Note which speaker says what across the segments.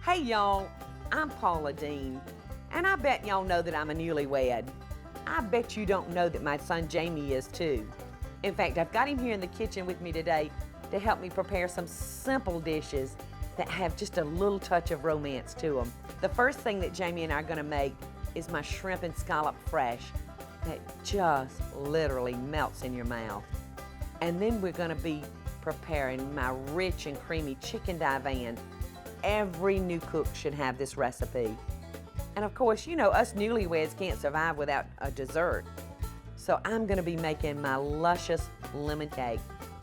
Speaker 1: Hey y'all, I'm Paula Deen, and I bet y'all know that I'm a newlywed. I bet you don't know that my son Jamie is too. In fact, I've got him here in the kitchen with me today to help me prepare some simple dishes that have just a little touch of romance to them. The first thing that Jamie and I are gonna make is my shrimp and scallop fraiche that just literally melts in your mouth. And then we're gonna be preparing my rich and creamy chicken divan. Every new cook should have this recipe. And of course, you know, us newlyweds can't survive without a dessert. So I'm gonna be making my luscious lemon cake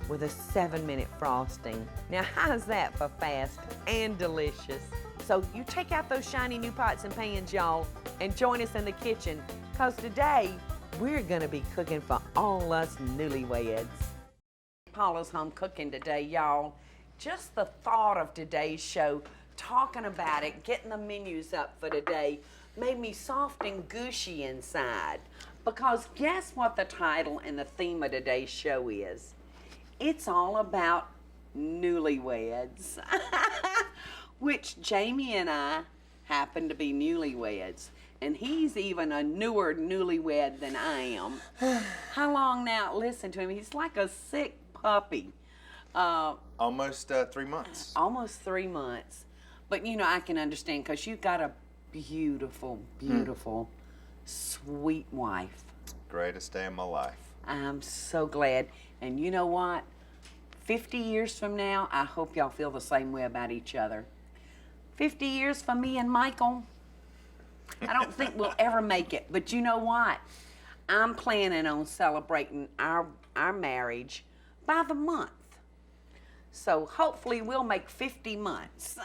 Speaker 1: with a 7-minute frosting. Now, how's that for fast and delicious? So you take out those shiny new pots and pans, y'all, and join us in the kitchen, because today, we're gonna be cooking for all us newlyweds. Paula's home cooking today, y'all. Just the thought of today's show, talking about it, getting the menus up for today, made me soft and gushy inside. Because guess what the title and the theme of today's show is? It's all about newlyweds. Which Jamie and I happen to be newlyweds. And he's even a newer newlywed than I am. How long now? Listen to him. He's like a sick puppy.
Speaker 2: Almost 3 months.
Speaker 1: Almost 3 months. But you know, I can understand, because you've got a beautiful, beautiful, sweet wife.
Speaker 2: Greatest day of my life.
Speaker 1: I'm so glad. And you know what? 50 years from now, I hope y'all feel the same way about each other. 50 years for me and Michael, I don't think we'll ever make it. But you know what? I'm planning on celebrating our marriage by the month. So hopefully we'll make 50 months.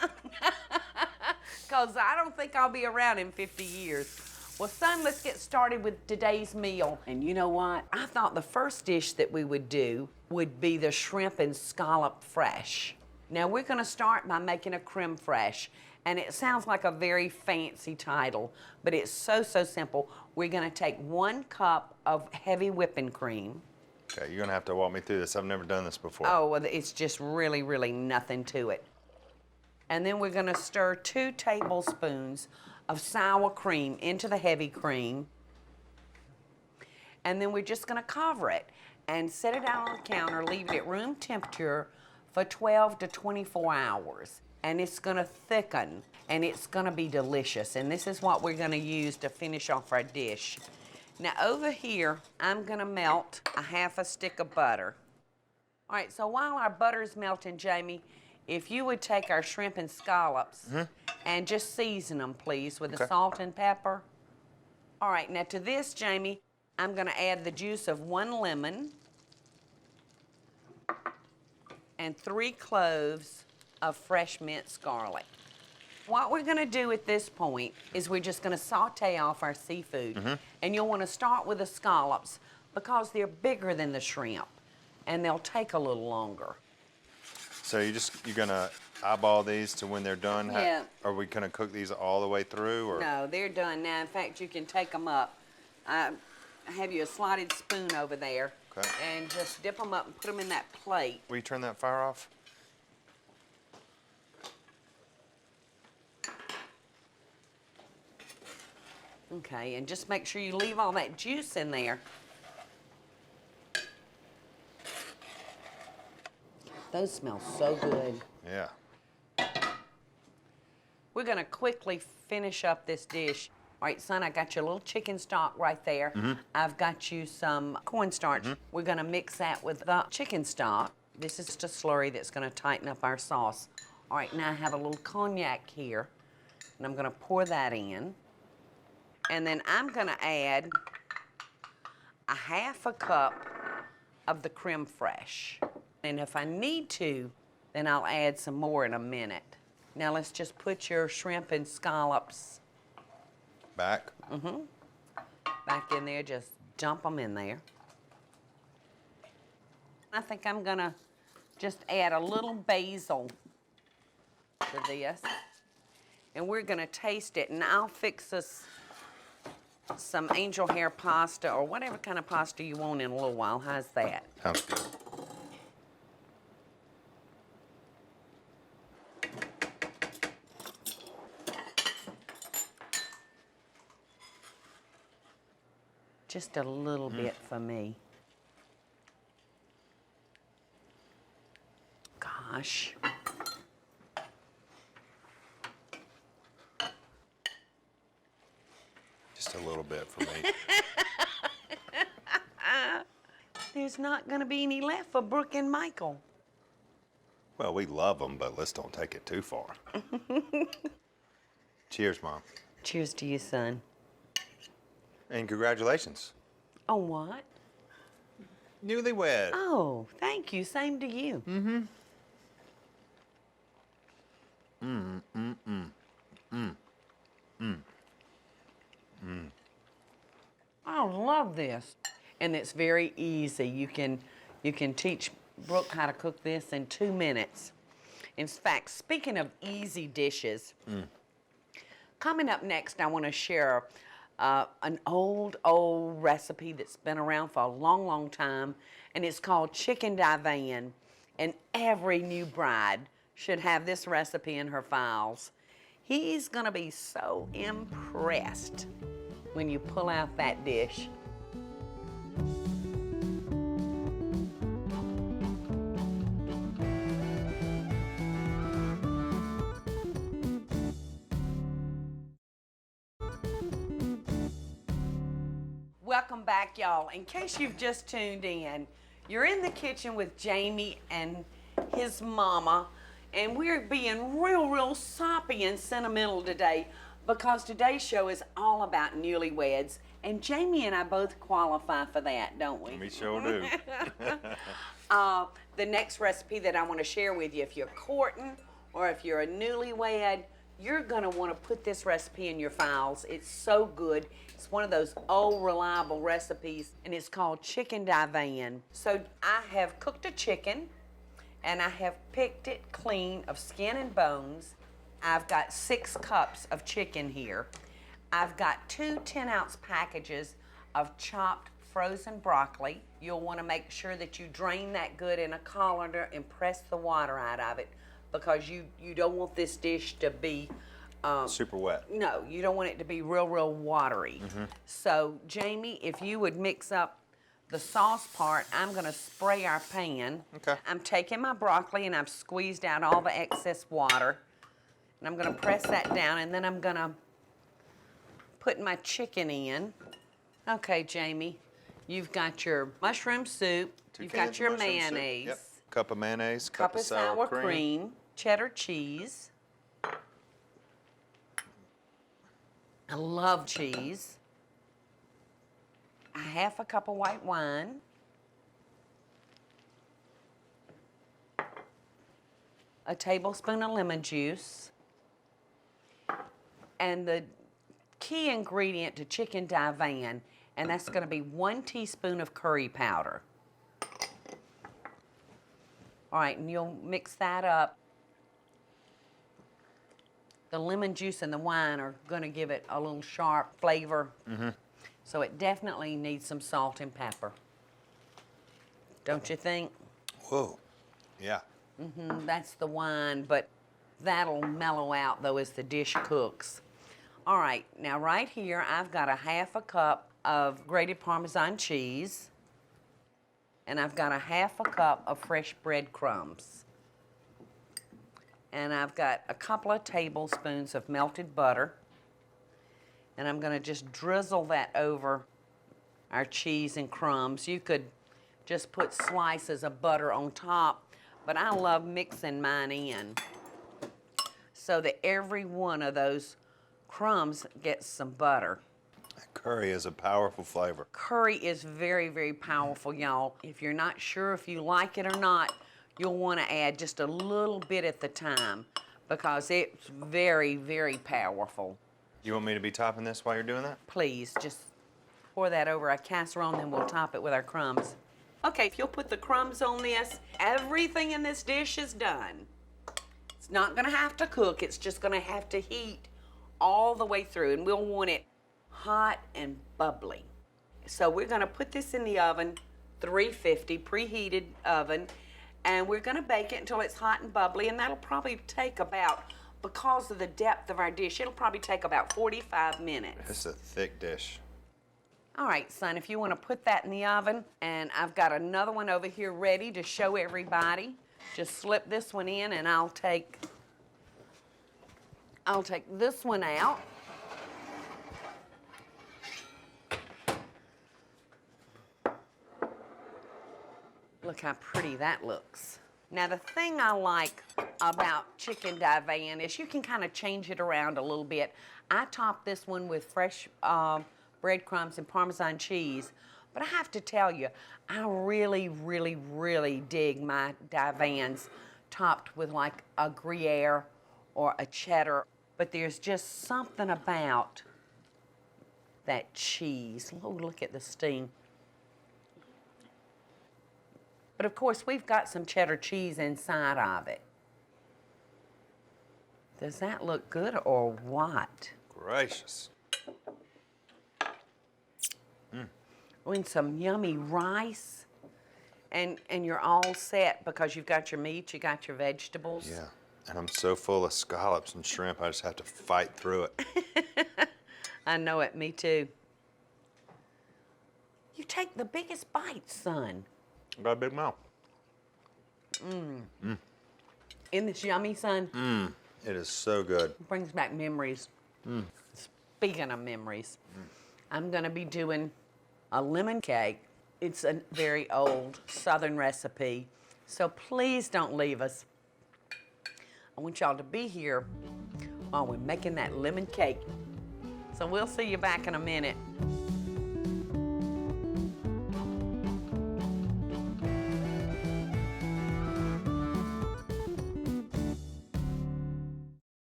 Speaker 1: Because I don't think I'll be around in 50 years. Well, son, let's get started with today's meal. And you know what? I thought the first dish that we would do would be the shrimp and scallop fraiche. Now, we're gonna start by making a creme fraiche. And it sounds like a very fancy title, but it's so, so simple. We're gonna take 1 cup of heavy whipping cream.
Speaker 2: Okay, you're gonna have to walk me through this. I've never done this before.
Speaker 1: Oh, well, it's just really, really nothing to it. And then we're gonna stir 2 tablespoons of sour cream into the heavy cream. And then we're just gonna cover it and set it out on the counter, leave it at room temperature for 12 to 24 hours. And it's gonna thicken, and it's gonna be delicious. And this is what we're gonna use to finish off our dish. Now over here, I'm gonna melt a 1/2 stick of butter. All right, so while our butter's melting, Jamie, if you would take our shrimp and scallops and just season them, please, with the salt and pepper. All right, now to this, Jamie, I'm gonna add the juice of 1 lemon and 3 cloves of fresh minced garlic. What we're gonna do at this point is we're just gonna saute off our seafood. And you'll wanna start with the scallops because they're bigger than the shrimp and they'll take a little longer.
Speaker 2: So you're gonna eyeball these to when they're done?
Speaker 1: Yeah.
Speaker 2: Are we gonna cook these all the way through? Or?
Speaker 1: No, they're done now. In fact, you can take them up. I have you a slotted spoon over there.
Speaker 2: Okay.
Speaker 1: And just dip them up and put them in that plate.
Speaker 2: Will you turn that fire off?
Speaker 1: Okay, and just make sure you leave all that juice in there. Those smell so good.
Speaker 2: Yeah.
Speaker 1: We're gonna quickly finish up this dish. All right, son, I got you a little chicken stock right there. I've got you some cornstarch. We're gonna mix that with the chicken stock. This is just a slurry that's gonna tighten up our sauce. All right, now I have a little cognac here, and I'm gonna pour that in. And then I'm gonna add a 1/2 cup of the creme fraiche. And if I need to, then I'll add some more in a minute. Now let's just put your shrimp and scallops
Speaker 2: Back?
Speaker 1: back in there, just dump them in there. I think I'm gonna just add a little basil to this. And we're gonna taste it, and I'll fix us some angel hair pasta or whatever kind of pasta you want in a little while. How's that?
Speaker 2: Sounds good.
Speaker 1: Just a little bit for me. Gosh.
Speaker 2: Just a little bit for me.
Speaker 1: There's not going to be any left for Brooke and Michael.
Speaker 2: Well, we love them, but let's don't take it too far. Cheers, Mom.
Speaker 1: Cheers to you, son.
Speaker 2: And congratulations.
Speaker 1: On what?
Speaker 2: Newlywed.
Speaker 1: Oh, thank you. Same to you. I love this. And it's very easy. You can teach Brooke how to cook this in 2 minutes. In fact, speaking of easy dishes, coming up next, I want to share an old recipe that's been around for a long, long time, and it's called chicken divan. And every new bride should have this recipe in her files. He's gonna be so impressed when you pull out that dish. Welcome back, y'all. In case you've just tuned in, you're in the kitchen with Jamie and his mama, and we're being real soppy and sentimental today because today's show is all about newlyweds, and Jamie and I both qualify for that, don't we?
Speaker 2: We sure do.
Speaker 1: The next recipe that I want to share with you, if you're courting or if you're a newlywed, you're gonna want to put this recipe in your files. It's so good. It's one of those old reliable recipes, and it's called chicken divan. So I have cooked a chicken, and I have picked it clean of skin and bones. I've got 6 cups of chicken here. I've got 2 10-ounce packages of chopped frozen broccoli. You'll want to make sure that you drain that good in a colander and press the water out of it, because you don't want this dish to be
Speaker 2: super wet.
Speaker 1: No, you don't want it to be real watery. So Jamie, if you would mix up the sauce part, I'm gonna spray our pan.
Speaker 2: Okay.
Speaker 1: I'm taking my broccoli and I've squeezed out all the excess water, and I'm gonna press that down, and then I'm gonna put my chicken in. Okay, Jamie, you've got your mushroom soup,
Speaker 2: 2
Speaker 1: you've
Speaker 2: cans
Speaker 1: got
Speaker 2: of
Speaker 1: your
Speaker 2: mushroom soup.
Speaker 1: mayonnaise,
Speaker 2: Yep. Cup of mayonnaise,
Speaker 1: cup of sour cream, cheddar cheese. I love cheese. A half a cup of white wine. A tablespoon of lemon juice. And the key ingredient to chicken divan, and that's going to be 1 teaspoon of curry powder. All right, and you'll mix that up. The lemon juice and the wine are going to give it a little sharp flavor. So it definitely needs some salt and pepper. Don't you think?
Speaker 2: Whoa. Yeah.
Speaker 1: That's the wine, but that'll mellow out though as the dish cooks. All right, now right here I've got a half a cup of grated Parmesan cheese, and I've got a half a cup of fresh breadcrumbs. And I've got a couple of tablespoons of melted butter. And I'm gonna just drizzle that over our cheese and crumbs. You could just put slices of butter on top, but I love mixing mine in so that every one of those crumbs gets some butter.
Speaker 2: Curry is a powerful flavor.
Speaker 1: Curry is very powerful, y'all. If you're not sure if you like it or not, you'll want to add just a little bit at the time, because it's very powerful.
Speaker 2: You want me to be topping this while you're doing that?
Speaker 1: Please, just pour that over a casserole, and then we'll top it with our crumbs. Okay, if you'll put the crumbs on this, everything in this dish is done. It's not gonna have to cook, it's just gonna have to heat all the way through, and we'll want it hot and bubbly. So we're gonna put this in the oven, 350 preheated oven, and we're gonna bake it until it's hot and bubbly, and that'll probably take about, because of the depth of our dish, it'll probably take about 45 minutes.
Speaker 2: This is a thick dish.
Speaker 1: All right, son, if you want to put that in the oven, and I've got another one over here ready to show everybody. Just slip this one in, and I'll take this one out. Look how pretty that looks. Now, the thing I like about chicken divan is you can kind of change it around a little bit. I top this one with fresh breadcrumbs and Parmesan cheese, but I have to tell you, I really, really, really dig my divans topped with like a Gruyere or a cheddar, but there's just something about that cheese. Oh, look at the steam. But of course, we've got some cheddar cheese inside of it. Does that look good or what?
Speaker 2: Gracious.
Speaker 1: And some yummy rice. And you're all set because you've got your meat, you got your vegetables.
Speaker 2: Yeah, and I'm so full of scallops and shrimp, I just have to fight through it.
Speaker 1: I know it, me too. You take the biggest bite, son.
Speaker 2: I got a big mouth.
Speaker 1: Isn't this yummy, son?
Speaker 2: It is so good.
Speaker 1: It brings back memories. Speaking of memories, I'm gonna be doing a lemon cake. It's a very old Southern recipe, so please don't leave us. I want y'all to be here while we're making that lemon cake. So we'll see you back in a minute.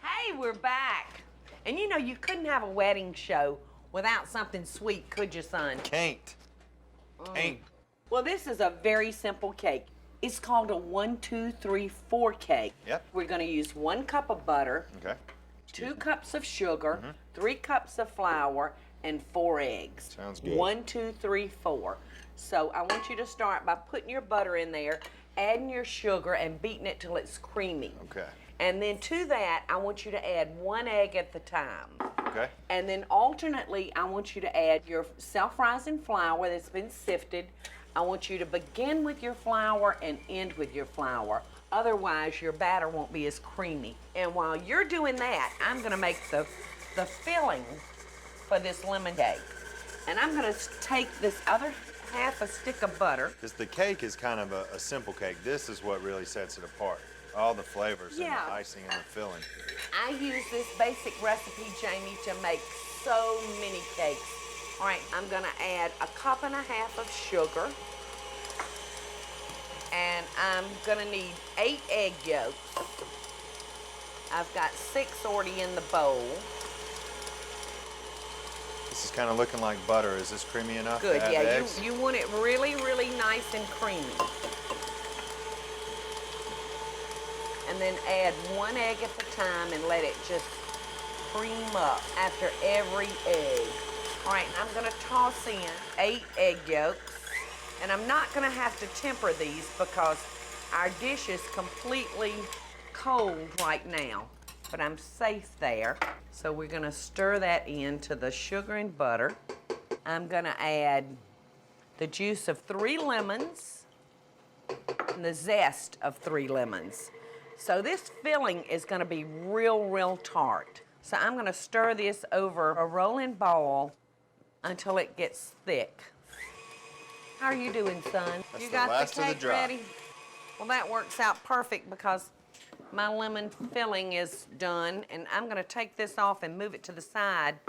Speaker 1: Hey, we're back. And you know, you couldn't have a wedding show without something sweet, could you, son?
Speaker 2: Can't.
Speaker 1: Well, this is a very simple cake. It's called a 1, 2, 3, 4 cake.
Speaker 2: Yep.
Speaker 1: We're gonna use 1 cup of butter,
Speaker 2: Okay.
Speaker 1: 2 cups of sugar, 3 cups of flour, and 4 eggs.
Speaker 2: Sounds good.
Speaker 1: 1, 2, 3, 4. So I want you to start by putting your butter in there, adding your sugar, and beating it till it's creamy.
Speaker 2: Okay.
Speaker 1: And then to that, I want you to add 1 egg at the time.
Speaker 2: Okay.
Speaker 1: And then alternately, I want you to add your self-rising flour that's been sifted. I want you to begin with your flour and end with your flour. Otherwise, your batter won't be as creamy. And while you're doing that, I'm gonna make the filling for this lemon cake. And I'm gonna take this other half a stick of butter.
Speaker 2: Because the cake is kind of a simple cake. This is what really sets it apart. All the flavors and
Speaker 1: Yeah.
Speaker 2: the icing and the filling.
Speaker 1: I use this basic recipe, Jamie, to make so many cakes. All right, I'm gonna add 1.5 cups of sugar. And I'm gonna need 8 egg yolks. I've got 6 already in the bowl.
Speaker 2: This is kind of looking like butter. Is this creamy enough to
Speaker 1: Good,
Speaker 2: add
Speaker 1: yeah,
Speaker 2: the eggs?
Speaker 1: you want it really, really nice and creamy. And then add 1 egg at the time and let it just cream up after every egg. All right, I'm gonna toss in 8 egg yolks. And I'm not gonna have to temper these because our dish is completely cold right now, but I'm safe there. So we're gonna stir that into the sugar and butter. I'm gonna add the juice of 3 lemons and the zest of 3 lemons. So this filling is gonna be real, real tart. So I'm gonna stir this over a rolling ball until it gets thick. How are you doing, son?
Speaker 2: That's
Speaker 1: You
Speaker 2: the
Speaker 1: got
Speaker 2: last
Speaker 1: the
Speaker 2: of the
Speaker 1: cake
Speaker 2: drop.
Speaker 1: ready? Well, that works out perfect because my lemon filling is done, and I'm gonna take this off and move it to the side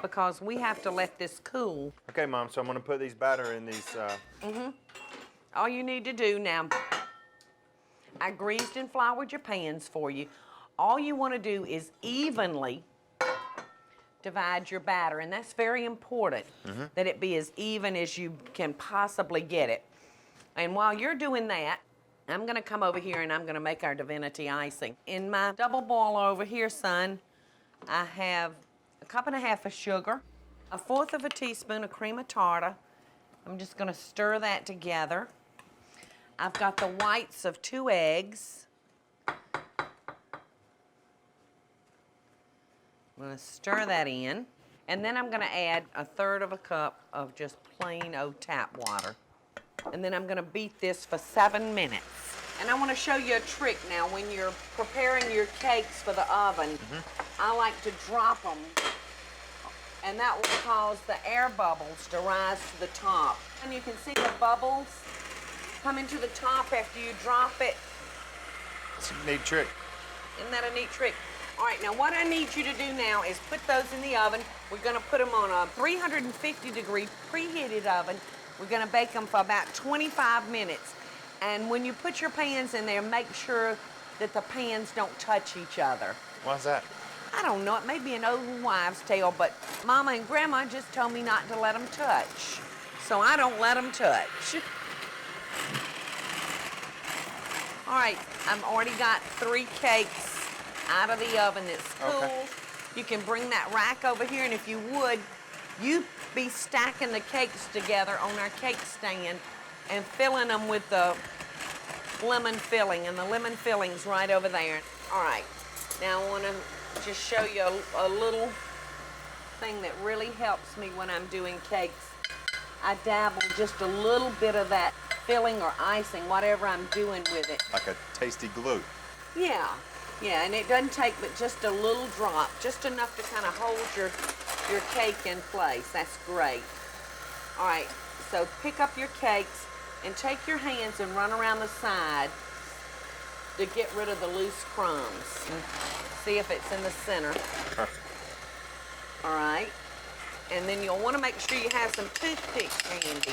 Speaker 1: because we have to let this cool.
Speaker 2: Okay, Mom, so I'm gonna put these batter in these,
Speaker 1: All you need to do now, I greased and floured your pans for you. All you wanna do is evenly divide your batter, and that's very important, that it be as even as you can possibly get it. And while you're doing that, I'm gonna come over here and I'm gonna make our divinity icing. In my double boiler over here, son, I have 1.5 cups of sugar, 1/4 teaspoon of cream of tartar. I'm just gonna stir that together. I've got the whites of 2 eggs. I'm gonna stir that in, and then I'm gonna add 1/3 cup of just plain old tap water. And then I'm gonna beat this for 7 minutes. And I wanna show you a trick now. When you're preparing your cakes for the oven, I like to drop them, and that will cause the air bubbles to rise to the top. And you can see the bubbles coming to the top after you drop it.
Speaker 2: It's a neat trick.
Speaker 1: Isn't that a neat trick? All right, now what I need you to do now is put those in the oven. We're gonna put them on a 350-degree preheated oven. We're gonna bake them for about 25 minutes. And when you put your pans in there, make sure that the pans don't touch each other.
Speaker 2: Why's that?
Speaker 1: I don't know, it may be an old wives' tale, but Mama and Grandma just told me not to let them touch. So I don't let them touch. All right, I've already got 3 cakes out of the oven that's cool.
Speaker 2: Okay.
Speaker 1: You can bring that rack over here, and if you would, you be stacking the cakes together on our cake stand and filling them with the lemon filling, and the lemon filling's right over there. All right, now I want to just show you a little thing that really helps me when I'm doing cakes. I dabble just a little bit of that filling or icing, whatever I'm doing with it.
Speaker 2: Like a tasty glue.
Speaker 1: Yeah, and it doesn't take but just a little drop, just enough to kind of hold your cake in place. That's great. All right, so pick up your cakes and take your hands and run around the side to get rid of the loose crumbs. See if it's in the center.
Speaker 2: Perfect.
Speaker 1: All right, and then you'll want to make sure you have some toothpicks handy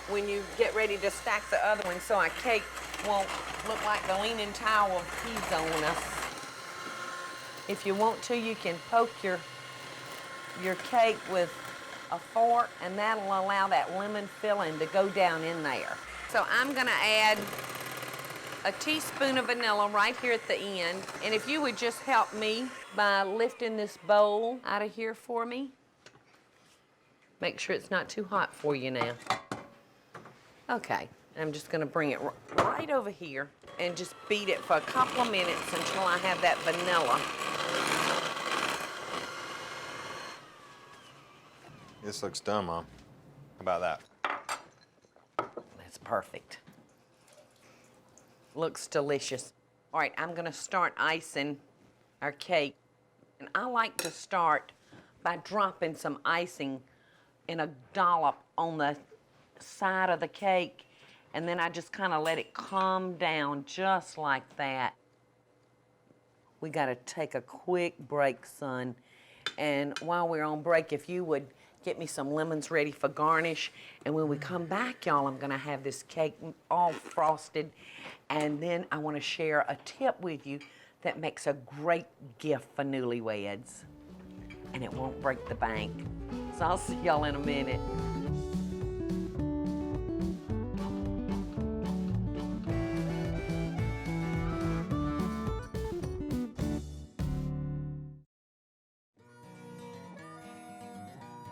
Speaker 1: when you get ready to stack the other one, so our cake won't look like the Leaning Tower of Pisa on us. If you want to, you can poke your cake with a fork, and that'll allow that lemon filling to go down in there. So I'm gonna add a teaspoon of vanilla right here at the end. And if you would just help me by lifting this bowl out of here for me. Make sure it's not too hot for you now. Okay, I'm just gonna bring it right over here and just beat it for a couple of minutes until I have that vanilla.
Speaker 2: This looks done, Mom. How about that?
Speaker 1: That's perfect. Looks delicious. All right, I'm gonna start icing our cake. And I like to start by dropping some icing in a dollop on the side of the cake, and then I just kind of let it calm down just like that. We gotta take a quick break, son. And while we're on break, if you would get me some lemons ready for garnish, and when we come back, y'all, I'm gonna have this cake all frosted, and then I wanna share a tip with you that makes a great gift for newlyweds, and it won't break the bank. So I'll see y'all in a minute.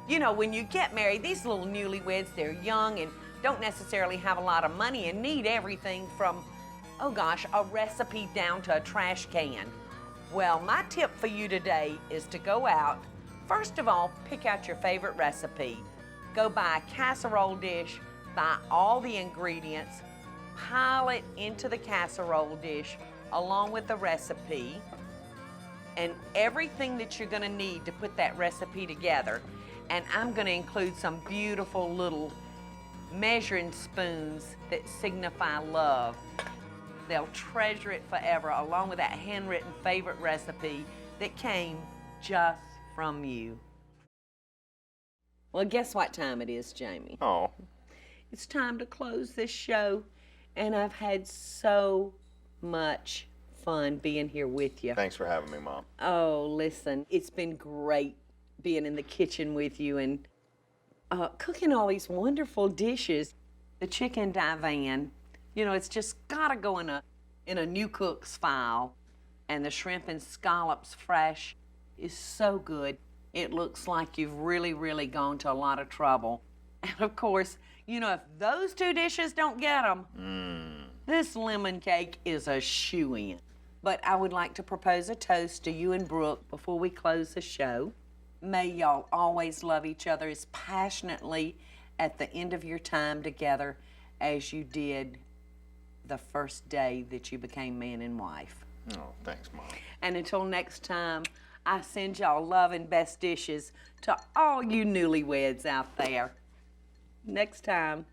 Speaker 1: You know, when you get married, these little newlyweds, they're young and don't necessarily have a lot of money and need everything from, oh gosh, a recipe down to a trash can. Well, my tip for you today is to go out. First of all, pick out your favorite recipe. Go buy a casserole dish, buy all the ingredients, pile it into the casserole dish along with the recipe and everything that you're gonna need to put that recipe together. And I'm gonna include some beautiful little measuring spoons that signify love. They'll treasure it forever, along with that handwritten favorite recipe that came just from you. Well, guess what time it is, Jamie?
Speaker 2: Oh.
Speaker 1: It's time to close this show, and I've had so much fun being here with you.
Speaker 2: Thanks for having me, Mom.
Speaker 1: Oh, listen, it's been great being in the kitchen with you and cooking all these wonderful dishes. The chicken divan, you know, it's just gotta go in a new cook's file. And the shrimp and scallops fraiche is so good. It looks like you've really, really gone to a lot of trouble. And of course, you know, if those 2 dishes don't get them, this lemon cake is a shoo-in. But I would like to propose a toast to you and Brooke before we close the show. May y'all always love each other as passionately at the end of your time together as you did the first day that you became man and wife.
Speaker 2: Oh, thanks, Mom.
Speaker 1: And until next time, I send y'all love and best dishes to all you newlyweds out there. Next time.